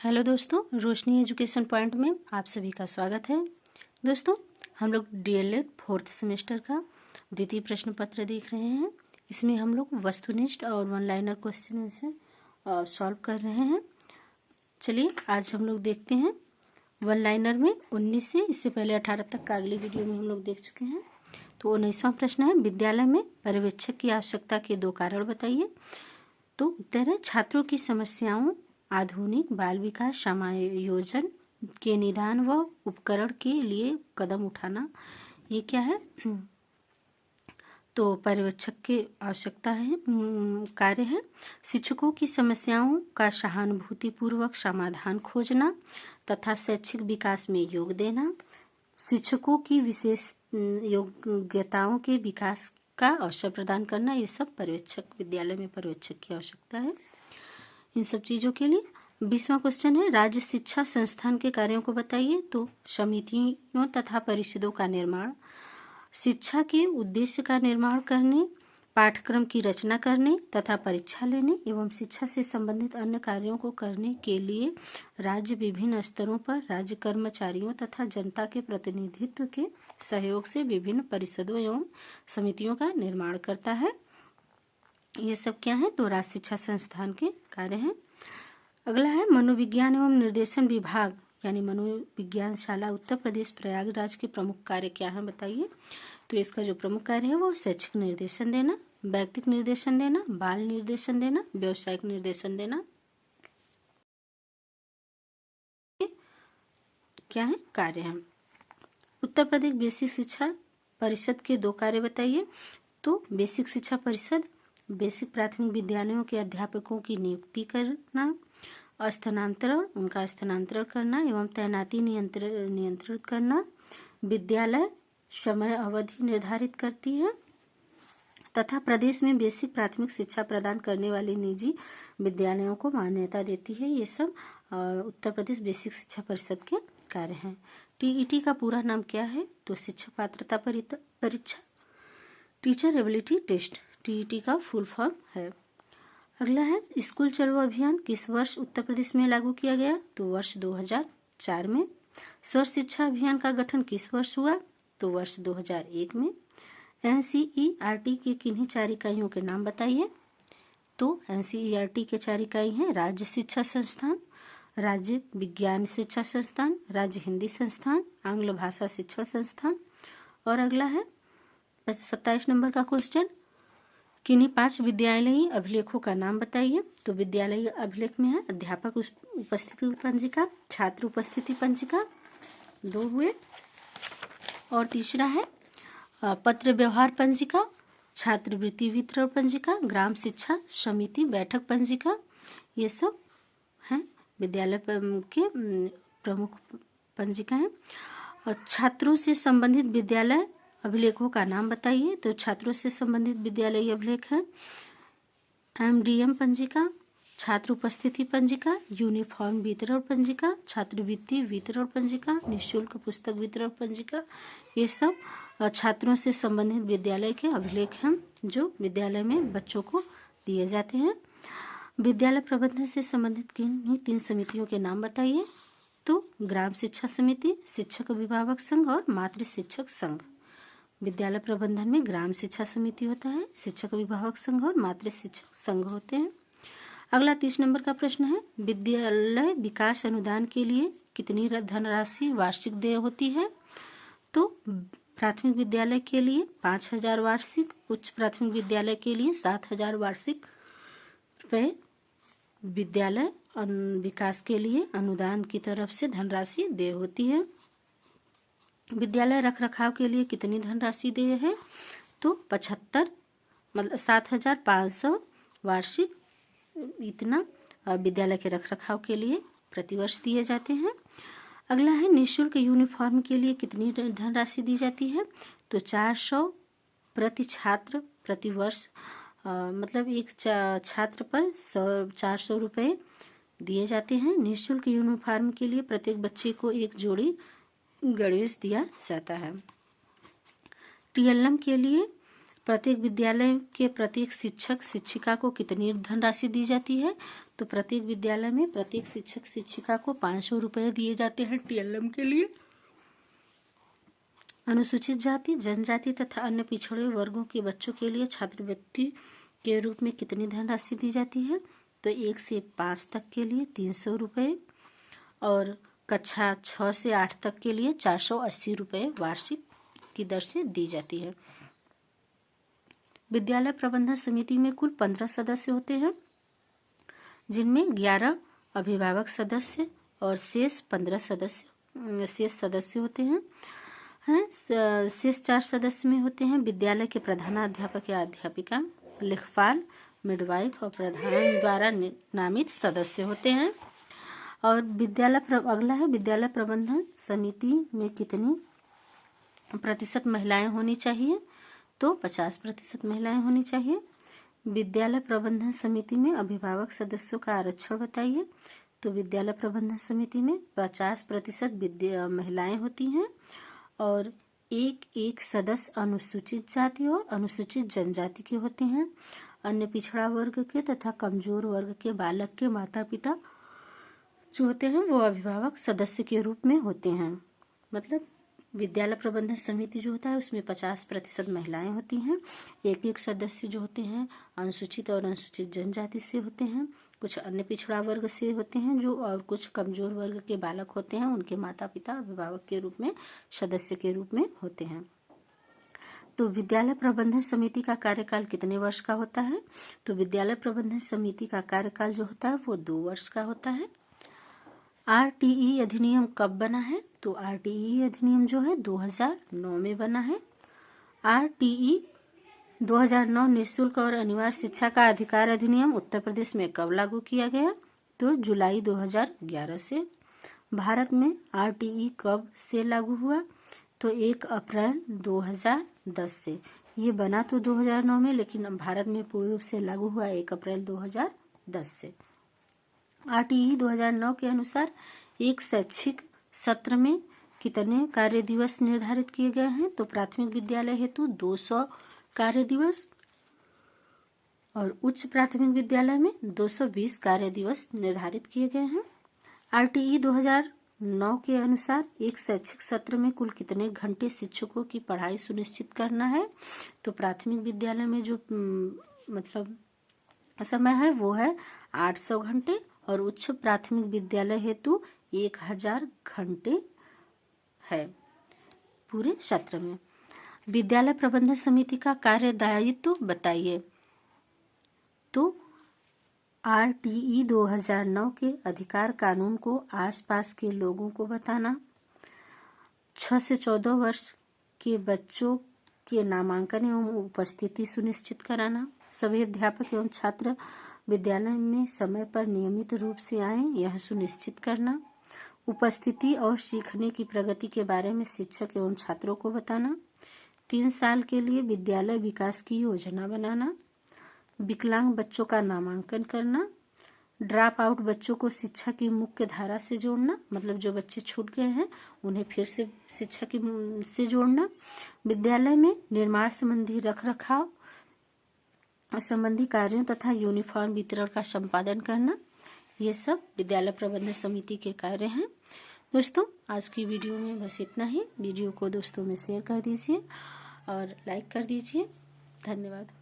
Hello दोस्तों, रोशनी education point में आप सभी का स्वागत है। दोस्तों, हम लोग डीएलएड 4th सेमेस्टर का द्वितीय प्रश्न पत्र देख रहे हैं। इसमें हम लोग वस्तुनिष्ठ और वन लाइनर क्वेश्चन से सॉल्व कर रहे हैं। चलिए आज हम लोग देखते हैं वन लाइनर में 19 से इससे पहले 18 तक का अगली वीडियो में हम लोग देख चुके हैं। तो 19वां प्रश्न है, विद्यालय में पर्यवेक्षक की आवश्यकता के 2 कारण बताइए। तो उत्तर है, छात्रों की समस्याओं, आधुनिक बाल विकास समायोजन के निदान व उपकरण के लिए कदम उठाना। ये क्या है? तो पर्यवेक्षक की आवश्यकता है, कार्य है शिक्षकों की समस्याओं का सहानुभूतिपूर्वक समाधान खोजना तथा शैक्षिक विकास में योग देना, शिक्षकों की विशेष योग्यताओं के विकास का अवसर प्रदान करना। ये सब पर्यवेक्षक, विद्यालय में पर्यवेक्षक की आवश्यकता है इन सब चीज़ों के लिए। 20वां क्वेश्चन है, राज्य शिक्षा संस्थान के कार्यों को बताइए। तो समितियों तथा परिषदों का निर्माण, शिक्षा के उद्देश्य का निर्माण करने, पाठ्यक्रम की रचना करने तथा परीक्षा लेने एवं शिक्षा से संबंधित अन्य कार्यों को करने के लिए राज्य विभिन्न स्तरों पर राज्य कर्मचारियों तथा जनता के प्रतिनिधित्व के सहयोग से विभिन्न परिषदों एवं समितियों का निर्माण करता है। ये सब क्या है? तो राज्य शिक्षा संस्थान के कार्य हैं। अगला है, मनोविज्ञान एवं निर्देशन विभाग यानी मनोविज्ञान शाला उत्तर प्रदेश प्रयागराज के प्रमुख कार्य क्या है बताइए। तो इसका जो प्रमुख कार्य है वो शैक्षिक निर्देशन देना, व्यक्तिगत निर्देशन देना, बाल निर्देशन देना, व्यावसायिक निर्देशन देना। क्या है? कार्य है। उत्तर प्रदेश बेसिक शिक्षा परिषद के 2 कार्य बताइए। तो बेसिक शिक्षा परिषद बेसिक प्राथमिक विद्यालयों के अध्यापकों की नियुक्ति करना, स्थानांतरण, उनका स्थानांतरण करना एवं तैनाती नियंत्रित करना, विद्यालय समय अवधि निर्धारित करती है तथा प्रदेश में बेसिक प्राथमिक शिक्षा प्रदान करने वाले निजी विद्यालयों को मान्यता देती है। ये सब उत्तर प्रदेश बेसिक शिक्षा परिषद के कार्य हैं। टीईटी का पूरा नाम क्या है? तो शिक्षक पात्रता परीक्षा, टीचर एबिलिटी टेस्ट, टीईटी का फुल फॉर्म है। अगला है, स्कूल चलो अभियान किस वर्ष उत्तर प्रदेश में लागू किया गया? तो वर्ष 2004 में। सर्व शिक्षा अभियान का गठन किस वर्ष हुआ? तो वर्ष 2001 में। एनसीईआरटी के किन्हीं 4 इकाइयों के नाम बताइए। तो एनसीईआरटी के 4 इकाई हैं, राज्य शिक्षा संस्थान, राज्य विज्ञान शिक्षा संस्थान, राज्य हिंदी संस्थान, आंग्ल भाषा शिक्षण संस्थान। और अगला है 27 नंबर का क्वेश्चन, किन्हीं 5 विद्यालयी अभिलेखों का नाम बताइए। तो विद्यालयी अभिलेख में है अध्यापक उपस्थिति पंजिका, छात्र उपस्थिति पंजिका, 2 हुए। और तीसरा है पत्र व्यवहार पंजिका, छात्रवृत्ति वितरण पंजिका, ग्राम शिक्षा समिति बैठक पंजिका। ये सब हैं विद्यालय के प्रमुख पंजिका हैं। और छात्रों से संबंधित विद्यालय अभिलेखों का नाम बताइए। तो छात्रों से संबंधित विद्यालय अभिलेख है एमडीएम पंजिका, छात्र उपस्थिति पंजिका, यूनिफॉर्म वितरण पंजिका, छात्रवृत्ति वितरण पंजिका, निःशुल्क पुस्तक वितरण पंजिका। ये सब छात्रों से संबंधित विद्यालय के अभिलेख हैं जो विद्यालय में बच्चों को दिए जाते हैं। विद्यालय प्रबंधन से संबंधित किन्हीं 3 समितियों के नाम बताइए। तो ग्राम शिक्षा समिति, शिक्षक अभिभावक संघ और मातृ शिक्षक संघ। विद्यालय प्रबंधन में ग्राम शिक्षा समिति होता है, शिक्षक अभिभावक संघ और मातृ शिक्षक संघ होते हैं। अगला 30 नंबर का प्रश्न है, विद्यालय विकास अनुदान के लिए कितनी धनराशि वार्षिक देय होती है? तो प्राथमिक विद्यालय के लिए 5,000 वार्षिक, उच्च प्राथमिक विद्यालय के लिए 7,000 वार्षिक रुपये विद्यालय विकास के लिए अनुदान की तरफ से धनराशि देय होती है। विद्यालय रखरखाव के लिए कितनी धनराशि देय है? तो 75 मतलब 7,500 वार्षिक, इतना विद्यालय के रखरखाव के लिए प्रतिवर्ष दिए जाते हैं। अगला है, निःशुल्क यूनिफॉर्म के लिए कितनी धनराशि दी जाती है? तो 400 प्रति छात्र प्रति वर्ष, मतलब एक छात्र पर 400 रुपये दिए जाते हैं। निःशुल्क यूनिफॉर्म के लिए प्रत्येक बच्चे को एक जोड़ी गणवेश दिया जाता है। टीएलएम के लिए प्रत्येक विद्यालय के प्रत्येक शिक्षक शिक्षिका को कितनी धनराशि दी जाती है? तो प्रत्येक विद्यालय में प्रत्येक शिक्षक शिक्षिका को 500 रुपये दिए जाते हैं TLM के लिए। अनुसूचित जाति, जनजाति तथा अन्य पिछड़े वर्गों के बच्चों के लिए छात्रवृत्ति के रूप में कितनी धनराशि दी जाती है? तो 1 से 5 तक के लिए 300 रुपये और कक्षा 6 से 8 तक के लिए 480 रुपये वार्षिक की दर से दी जाती है। विद्यालय प्रबंधन समिति में कुल 15 सदस्य होते हैं, जिनमें 11 अभिभावक सदस्य और शेष सदस्य होते हैं। शेष 4 सदस्य में होते हैं विद्यालय के प्रधानाध्यापक या अध्यापिका, लेखपाल, मिडवाइफ और प्रधान द्वारा नामित सदस्य होते हैं। और अगला है विद्यालय प्रबंधन समिति में कितनी प्रतिशत महिलाएं होनी चाहिए? तो 50% महिलाएं होनी चाहिए। विद्यालय प्रबंधन समिति में अभिभावक सदस्यों का आरक्षण बताइए। तो विद्यालय प्रबंधन समिति में 50% महिलाएं होती हैं और एक सदस्य अनुसूचित जाति और अनुसूचित जनजाति के होते हैं। अन्य पिछड़ा वर्ग के तथा कमजोर वर्ग के बालक के माता पिता जो होते हैं वो अभिभावक सदस्य के रूप में होते हैं। मतलब विद्यालय प्रबंधन समिति जो होता है उसमें 50% महिलाएं होती हैं। एक सदस्य जो होते हैं अनुसूचित और अनुसूचित जनजाति से होते हैं, कुछ अन्य पिछड़ा वर्ग से होते हैं जो, और कुछ कमजोर वर्ग के बालक होते हैं, उनके माता पिता अभिभावक के रूप में सदस्य के रूप में होते हैं। तो विद्यालय प्रबंधन समिति का कार्यकाल कितने वर्ष का होता है? तो विद्यालय प्रबंधन समिति का कार्यकाल जो होता है वो 2 वर्ष का होता है। RTE अधिनियम कब बना है? तो RTE अधिनियम जो है 2009 में बना है। RTE 2009 निःशुल्क और अनिवार्य शिक्षा का अधिकार अधिनियम उत्तर प्रदेश में कब लागू किया गया? तो जुलाई 2011 से। भारत में RTE कब से लागू हुआ? तो 1 अप्रैल 2010 से। ये बना तो 2009 में, लेकिन भारत में पूर्ण रूप से लागू हुआ 1 अप्रैल 2010 से। RTE 2009 के अनुसार एक शैक्षिक सत्र में कितने कार्य दिवस निर्धारित किए गए हैं? तो प्राथमिक विद्यालय हेतु 200 कार्य दिवस और उच्च प्राथमिक विद्यालय में 220 कार्य दिवस निर्धारित किए गए हैं। RTE 2009 के अनुसार एक शैक्षिक सत्र में कुल कितने घंटे शिक्षकों की पढ़ाई सुनिश्चित करना है? तो प्राथमिक विद्यालय में जो मतलब समय है वो है 800 घंटे और उच्च प्राथमिक विद्यालय हेतु 1000 घंटे है पूरे सत्र में। विद्यालय प्रबंधन समिति का कार्य दायित्व बताइए। तो RTE 2009 के अधिकार कानून को आसपास के लोगों को बताना, 6 से 14 वर्ष के बच्चों के नामांकन एवं उपस्थिति सुनिश्चित कराना, सभी अध्यापक एवं छात्र विद्यालय में समय पर नियमित रूप से आएं यह सुनिश्चित करना, उपस्थिति और सीखने की प्रगति के बारे में शिक्षक एवं छात्रों को बताना, 3 साल के लिए विद्यालय विकास की योजना बनाना, विकलांग बच्चों का नामांकन करना, ड्रॉप आउट बच्चों को शिक्षा की मुख्य धारा से जोड़ना, मतलब जो बच्चे छूट गए हैं उन्हें फिर से शिक्षा की से जोड़ना, विद्यालय में निर्माण संबंधी रखरखाव संबंधी कार्यों तथा यूनिफॉर्म वितरण का संपादन करना, ये सब विद्यालय प्रबंधन समिति के कार्य हैं। दोस्तों आज की वीडियो में बस इतना ही। वीडियो को दोस्तों में शेयर कर दीजिए और लाइक कर दीजिए। धन्यवाद।